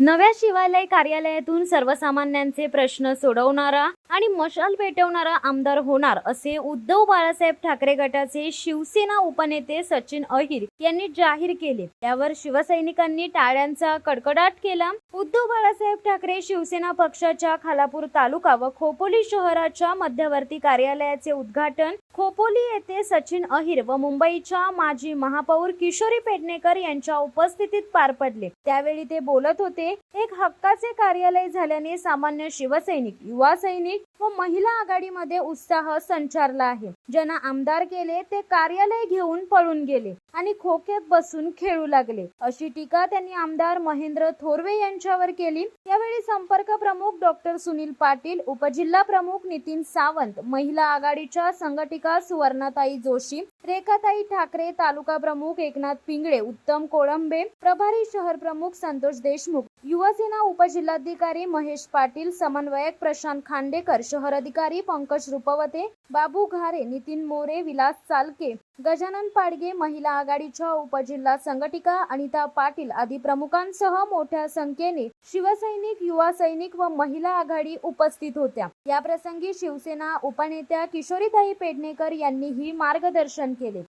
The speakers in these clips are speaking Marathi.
नव्या शिवालय कार्यालयातून सर्वसामान्यांचे प्रश्न सोडवणारा आणि मशाल पेटवणारा आमदार होणार असे उद्धव बाळासाहेब ठाकरे गटाचे शिवसेना उपनेते सचिन अहिर यांनी जाहीर केले। त्यावर शिवसैनिकांनी टाळ्यांचा कडकडाट केला। उद्धव बाळासाहेब ठाकरे शिवसेना पक्षाच्या खालापूर तालुका व खोपोली शहराच्या मध्यवर्ती कार्यालयाचे उद्घाटन खोपोली येथे सचिन अहिर व मुंबईच्या माजी महापौर किशोरी पेडणेकर यांच्या उपस्थितीत पार पडले। त्यावेळी ते बोलत होते। एक हक्काचे कार्यालय झाल्याने सामान्य शिवसैनिक, युवा सैनिक व महिला आघाडीमध्ये उत्साह संचारला आहे। ज्यांना आमदार केले ते कार्यालय घेऊन पळून गेले आणि खोक्यात बसून खेळू लागले, अशी टीका त्यांनी आमदार महेंद्र थोरवे यांच्यावर केली। यावेळी संपर्क प्रमुख डॉक्टर सुनील पाटील, उपजिल्हा प्रमुख नितीन सावंत, महिला आघाडीच्या संघटिका सुवर्णाताई जोशी, रेखाताई ठाकरे, तालुका प्रमुख एकनाथ पिंगळे, उत्तम कोळंबे, प्रभारी शहर प्रमुख संतोष देशमुख, युवासेना उपजिल्हाधिकारी महेश पाटील, समन्वयक प्रशांत खांडेकर, शहर अधिकारी पंकज रुपवते, बाबू घारे, नितीन मोरे, विलास चालके, गजानन पाडगे, महिला आघाडीच्या उपजिल्हा संघटिका अनिता पाटील आदी प्रमुखांसह मोठ्या संख्येने शिवसैनिक, युवा सैनिक व महिला आघाडी उपस्थित होत्या। या प्रसंगी शिवसेना उपनेत्या किशोरीताई पेडणेकर यांनीही मार्गदर्शन केले।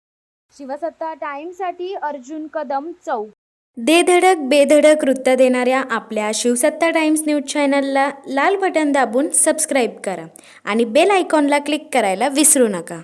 शिवसत्ता टाइम्ससाठी अर्जुन कदम, चौक। दे धडक बेधडक वृत्त देणाऱ्या आपल्या शिवसत्ता टाइम्स न्यूज चॅनलला लाल बटन दाबून सबस्क्राईब करा आणि बेल आयकॉनला क्लिक करायला विसरू नका।